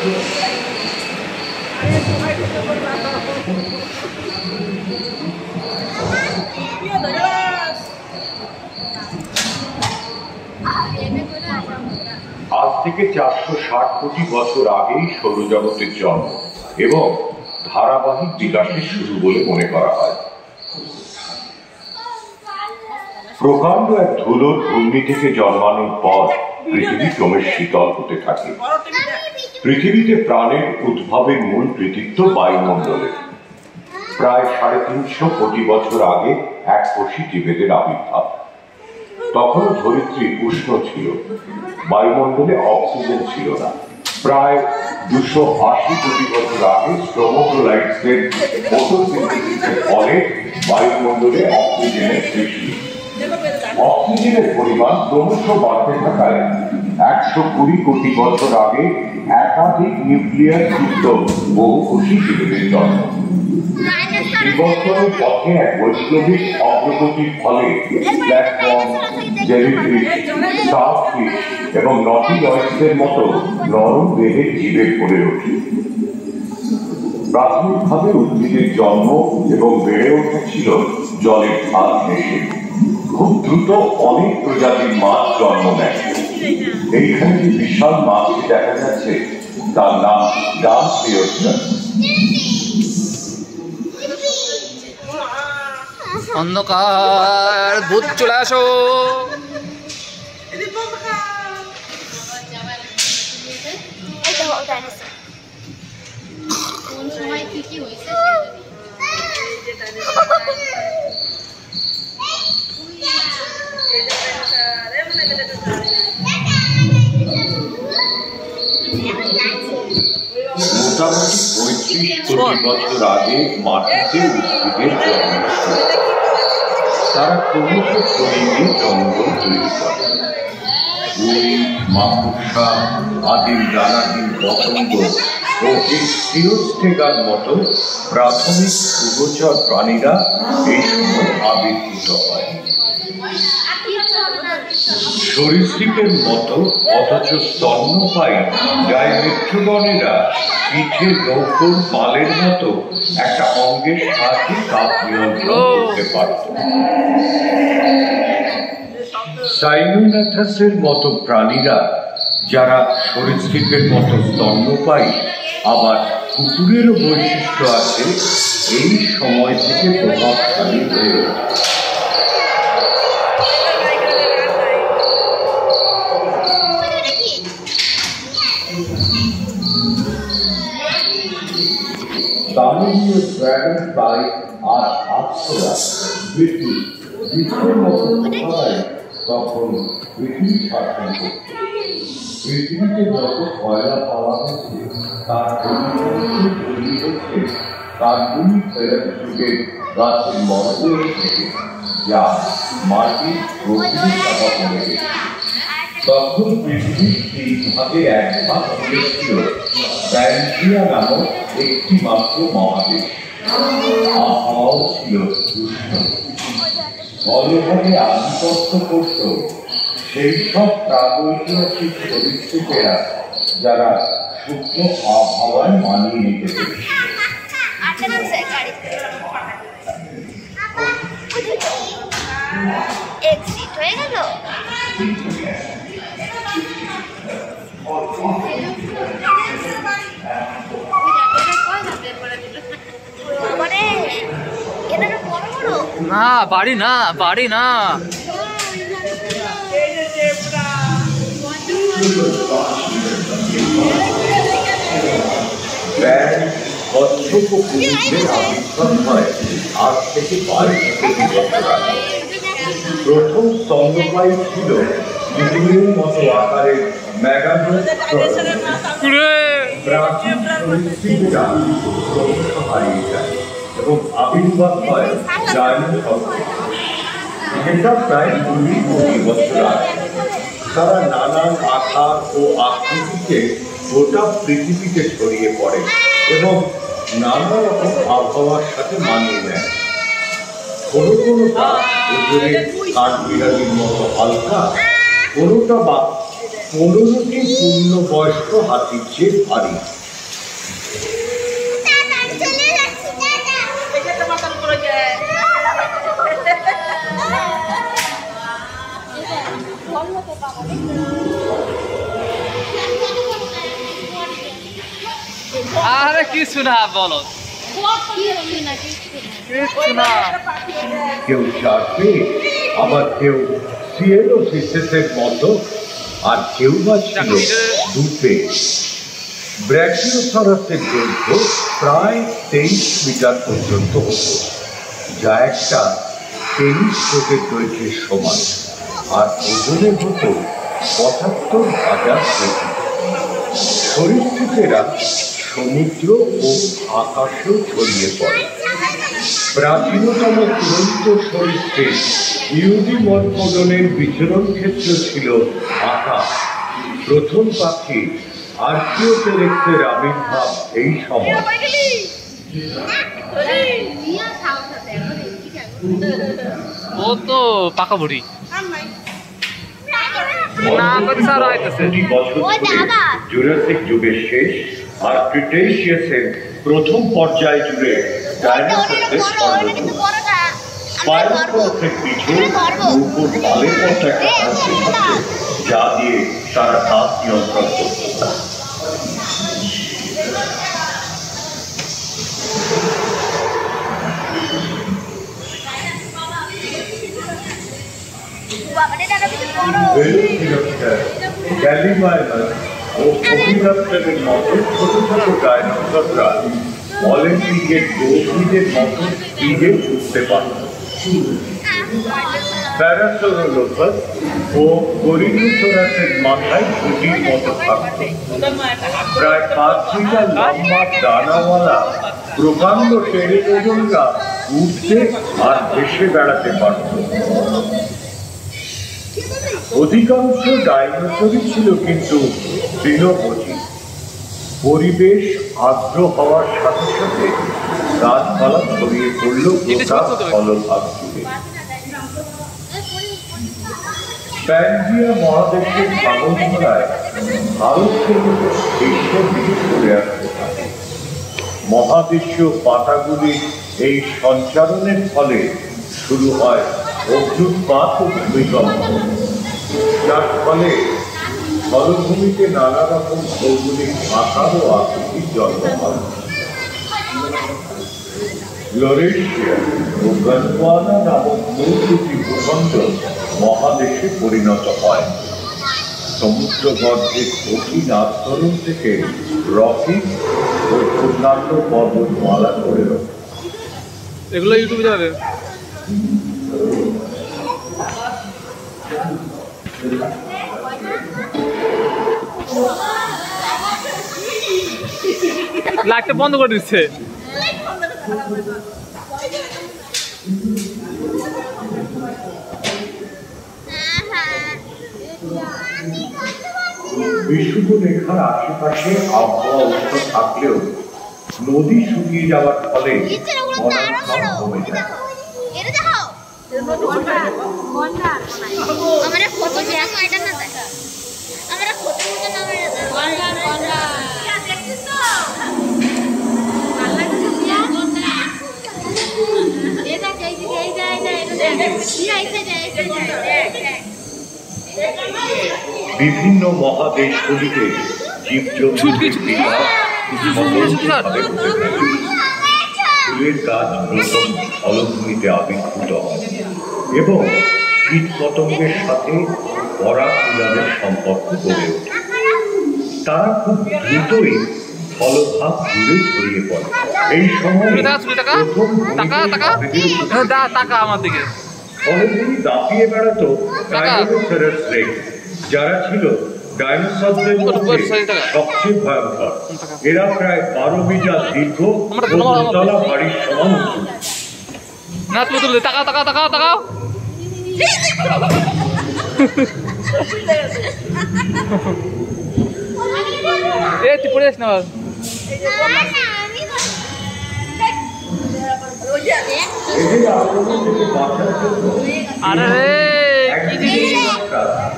আজ থেকে 460 কোটি বছর আগেই সৌরজগতের জন্ম এবং ধারাবাহিক বিকাশের শুরু বলে মনে করা হয়। প্রকাণ্ড এক ধুলোর ঘূর্ণি থেকে জন্মানোর পর পৃথিবী ক্রমে শীতল হতে থাকে। পৃথিবীতে প্রাণের উদ্ভবের মূল কৃতিত্ব বায়ুমণ্ডলে। প্রায় 350 কোটি বছর আগে এক কোষী জীবেদের আবির্ভাব। তখন ধরিত্রী উষ্ণ ছিল, বায়ুমণ্ডলে অক্সিজেন ছিল না। প্রায় 280 কোটি বছর আগে স্ট্রোমোটোলাইটসের ফটোসিনথেসিসের ফলে বায়ুমণ্ডলে অক্সিজেনের সৃষ্টি। অক্সিজেনের পরিমাণ ক্রমশ বাড়তে থাকায় 120 কোটি বছর আগে একাধিক নিউক্লিয়াস যুক্ত বহুকোষী জীবেদের জন্ম। বিবর্তনের পথে এক বৈপ্লবিক অগ্রগতির ফলে প্ল্যাটফর্ম, জেলিফিশ, স্টারফিশ এবং নটিলয়েডসের মতো নরম দেহের জীবের গড়ে ওঠে। প্রাথমিকভাবে উদ্ভিদের জন্ম এবং বেড়ে ওঠা ছিল জলের ধার ঘেঁষে। খুব দ্রুত অনেক প্রজাতির মাছ জন্ম নেয়। এইখানে যে বিশাল মাছটি দেখা যাচ্ছে তার নাম ডানসিওস্টাস। অন্ধকার ভূত চলে আসো। মোটামুটি 35 কোটি বছর আগে মাটিতে উদ্ভিদের জন্ম। তারা ক্রমশ ছড়িয়ে জঙ্গল তৈরি করে। উইড, মাকড়সা, আদিম ডানাহীন পতঙ্গ ও স্টিওস্টেগার মতো প্রাথমিক উভচর প্রাণীরা এই সময় আবির্ভূত হয়। সরীসৃপের মতো অথচ স্তন্যপায়ী ডাইমেট্রোডনেরা পিঠে নৌকোর পালের মতো একটা অঙ্গের সাহায্যে তাপ নিয়ন্ত্রণ করতে পারত। সাইনোনাথাসের মতো প্রাণীরা, যারা সরীসৃপের মতো স্তন্যপায়ী, আবার কুকুরেরও বৈশিষ্ট্য আছে, এই সময় থেকে প্রভাবশালী হয়ে ওঠে। দানবীয় ড্রাগন ফ্লাই আর আপ্সরা বিশ্বের মতো প্রথায় তখন পৃথিবী শাসন করত। পৃথিবীতে যত কয়লা পাওয়া হচ্ছে তার তৈরি হচ্ছে কার্বনিক যুগের গাছের মর্য থেকে, যা মাটির প্রকৃতি চাপা পড়ে গেছে। তখন পৃথিবীর 3 ভাগে 1 ভাগ ছিল প্যানজিয়া নামক একটি মাত্র মহাদেশ। আবহাওয়াও ছিল উষ্ণ। স্থলভাগে আধিপত্য করত সেই সব প্রাগৈতিহাসিক সরীসৃপেরা যারা শুকনো আবহাওয়ায় মানিয়ে নিতে পেরেছিল। না বাড়ি না, বাড়ি না। কচ্ছপ ও কুমিরের আবির্ভাব হয় আজ থেকে 22 কোটি বছর আগে। প্রথম স্তন্যপায়ী ছিল কুমিরের মতো আকারের মেগানোসরস। প্রাচীন সরীসৃপেরা ক্রমশ হারিয়ে যায় এবং আবির্ভাব হয় ডাইনোসর থেকে, যেটা প্রায় 20 কোটি বছর আগে। তারা নানান আকার ও আকৃতিতে গোটা পৃথিবীতে ছড়িয়ে পড়ে এবং নানা রকম আবহাওয়ার সাথে মানিয়ে নেয়। কোনো কোনোটা ওজনে কাঠবিড়ালির মতো হালকা, কোনোটা বা 15টি পূর্ণবয়স্ক হাতির চেয়ে ভারী। আরে কিছু না বলো, কিছু না। কেউ চারপে, আবার কেউ সিএলোসিসের মতো, আর কেউ বা ছিল দুপে। ব্র্যাকিওসরাসের দৈর্ঘ্য প্রায় 23 মিটার পর্যন্ত হতো, যা একটা টেনিস কোর্টের দৈর্ঘ্যের সমান, আর ওজনে হতো ৭৫,০০০ কেজি। সরীসৃপেরা সমুদ্র ও আকাশেও ছড়িয়ে পড়ে। প্রাচীনতম তুরন্ত সরীসৃপ ইউডিমরফোডনের বিচরণ ক্ষেত্র ছিল আকাশ। প্রথম পাখি আর্কিওটেরেক্সের আবির্ভাব এই সময়। ও তো পাকা বুড়ি না, জুরাসিক যুগের শেষ আর ক্রিটেসিয়াসের প্রথম পর্যায় জুড়ে ডায়নোসরদের স্পাইনোসরাসের পিঠে উপর বালের মতো একটা অংশ থাকত, যা দিয়ে তারা ঘাস নিয়ন্ত্রণ করত। গ্যালিমাইমাস ও ওভিরাপ্টরের মতো ছোট ছোট ডায়নোসররা অলিম্পিকের দৌড়বিদের মতো স্পিডে ছুটতে পারত। প্যারাসোরোলোফাস ও গরিনোসরাসের মাথায় ঝুঁটির মতো থাকত। প্রায় 5 মিটার লম্বা ডানাওয়ালা প্রকাণ্ড টেরিডোডনরা উঠতে আর ভেসে বেড়াতে পারত। অধিকাংশ ডাইনোসরই ছিল কিন্তু তৃণভোজী। পরিবেশ আর্দ্র হওয়ার সাথে সাথে গাছপালা ছড়িয়ে পড়ল গোটা স্থলভাগ জুড়ে। প্যানজিয়া মহাদেশের সাগর ধরায় ভারত থেকে এশিয়ার দিকে চলে আসতে থাকে। মহাদেশীয় পাতাগুলির এই সঞ্চারণের ফলে শুরু হয় অগ্ন্যুৎপাত ও ভূমিকম্প, যার ফলে স্থলভূমিতে নানা রকম ভৌগোলিক আকার ও আকৃতির জন্ম হয়। লরেশিয়া ও গন্ডোয়ানা নামক মূল দুটি ভূখণ্ড মহাদেশে পরিণত হয়। সমুদ্রগর্ভের কঠিন আস্তরণ থেকে রকি ও অন্যান্য পর্বতমালা করে ওঠে। এগুলো ইউটিউবে যাবে। লাইটটা বন্ধ করে দিচ্ছে। বিশুদ্ধরেখার আশেপাশে আবহাওয়া উষ্ণ থাকলেও নদী শুকিয়ে যাওয়ার ফলে বনাঞ্চল কমে যায়। বিভিন্ন মহাদেশগুলিতে জীবজন্তুদের বিকাশ ফুলের গাছ প্রথম স্থলভূমিতে আবির্ভূত হয় এবং কীট পতঙ্গের সাথে পরাগকুলাদের সম্পর্ক গড়ে ওঠে। তারা খুব দ্রুতই স্থলভাগ জুড়ে ছড়িয়ে পড়ে। এই সময় স্থলভূমি দাপিয়ে বেড়াতো টাইরানোসরাস রেক্স, যারা ছিল ডাইনোসরদের মধ্যে সবচেয়ে ভয়ঙ্কর। এরা প্রায় 12 মিটার দীর্ঘ ও দোতলা বাড়ির সমান উঁচু। না তুমি তাকাও তাকাও তাকাও তাকাও। এ তুই পড়ে যাস না।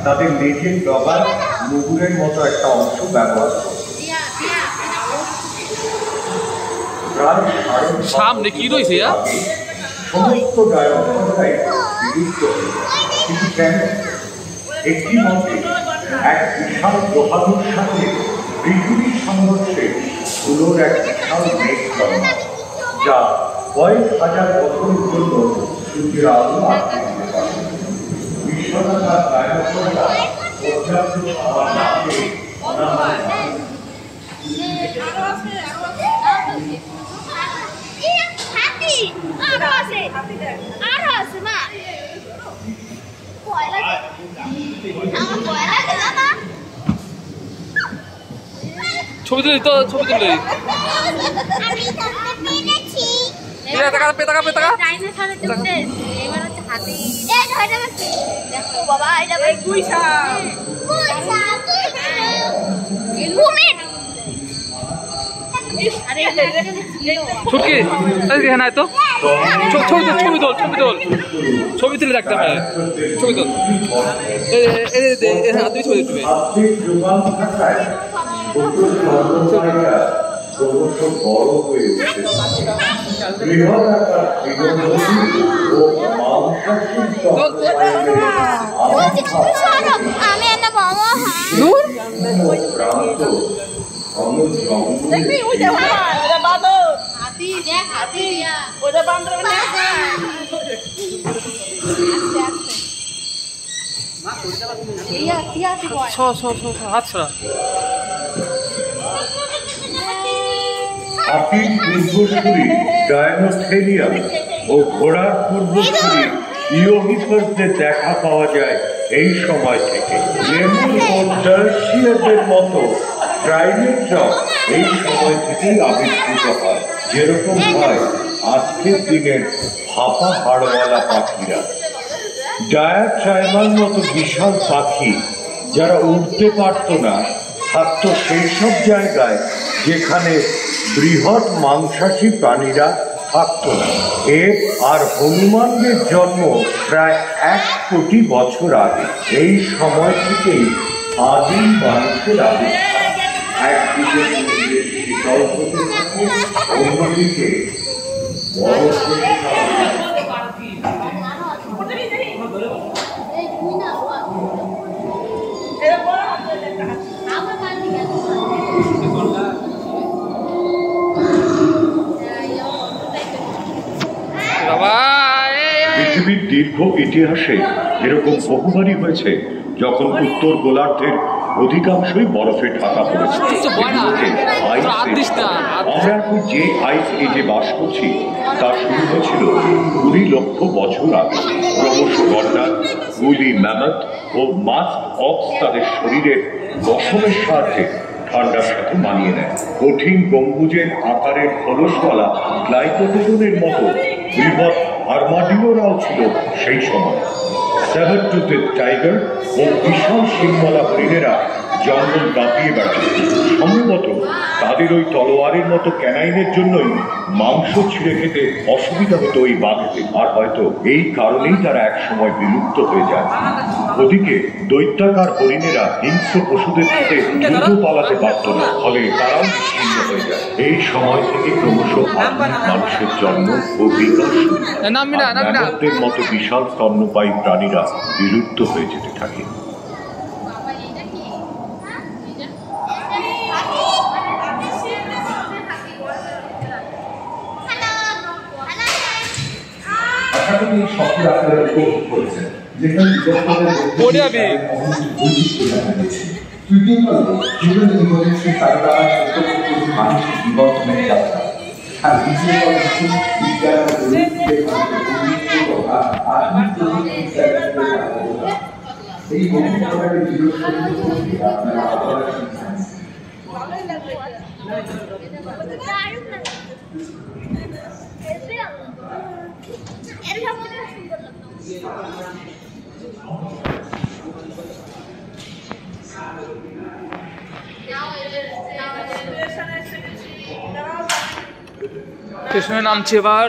তাদের লেজের ডগার মুগুরের মতো একটা অংশ ব্যবহার করে। সামনে কি রয়েছে? সমস্ত ডায়নোসররাই বিলুপ্ত, কিন্তু কেন? একটি মতে এক বিশাল প্রভাবের সাথে পৃথিবীর সংঘর্ষে ধুলোর এক বিশাল মেঘ জন্মায়, যা কয়েক হাজার বছরের জন্য সূর্যের আলো আটকে দিতে পারে। বিশ্বনাথার ডায়নোসররা পর্যাপ্ত খাবার না পেয়ে অনাহারে ছবি তুলি তো, ছবি তুলি। ছুটকি হ্যাঁ তো ছবি তোল, ছবি তোল, ছবি তোল, ছবি তুলে রাখতে হবে। ছবি তোল, তুমি ছবি তুলবে। বড় হয়ে উঠেছে। বৃহৎ আকার আচ্ছা, হাতির পূর্বসূরি ডায়নোথেরিয়াম ও ঘোড়ার পূর্বসূরি ইওহিপাসদের দেখা পাওয়া যায় এই সময় থেকে। লেমুর ও টার্সিয়াসের মতো প্রাইমেটরা এই সময় থেকেই আবিষ্কৃত হয়, যেরকম হয় আজকের দিনের ফাঁপা হাড়ওয়ালা পাখিরা। ডায়াট্রাইমার মতো বিশাল পাখি যারা উড়তে পারত না থাকতো সেই সব জায়গায় যেখানে বৃহৎ মাংসাশী প্রাণীরা থাকত না। এর আর হনুমানদের জন্ম প্রায় 1 কোটি বছর আগে। এই সময় থেকেই আদিম মানুষের আবির্ভাব। একদিকে শীতল হতে থাকে, অন্যদিকে পৃথিবীর দীর্ঘ ইতিহাসে এরকম বহুবারই হয়েছে যখন উত্তর গোলার্ধের অধিকাংশই বরফে ঢাকা পড়েছে। আমরা এখন যে আইস এজে বাস করছি তা শুরু হয়েছিল 20 লক্ষ বছর আগে। ক্রমশ গন্ডার, গুলি ম্যামথ ও মাস্ক অক্স তাদের শরীরের গঠনের সাহায্যে ঠান্ডার সাথে মানিয়ে নেয়। কঠিন গম্বুজের আকারের খোলসওয়ালা গ্লাইকোপোডনের মতো বৃহৎ আর্মাডিলোরাও ছিল সেই সময়। সেভার টুথেড টাইগার ও বিশাল শিংওয়ালা হরিণেরা জঙ্গল কাঁপিয়ে বেড়াত। সম্ভবত তাদের ওই তলোয়ারের মতো ক্যানাইনের জন্যই মাংস ছিঁড়ে খেতে অসুবিধা হতো ওই বাঘেদের, আর হয়তো এই কারণেই তারা একসময় বিলুপ্ত হয়ে যায়। ওদিকে দৈত্যাকার হরিণেরা হিংস্র পশুদের থেকে দ্রুত পালাতে পারত না, ফলে তারাও বিচ্ছিন্ন হয়ে যায়। এই সময় থেকে ক্রমশ মানুষের জন্ম ও বিকাশ ম্যামথদের মতো বিশাল স্তন্যপায়ী প্রাণীরা বিলুপ্ত হয়ে যেতে থাকে। স্টেশনে নামছি এবার।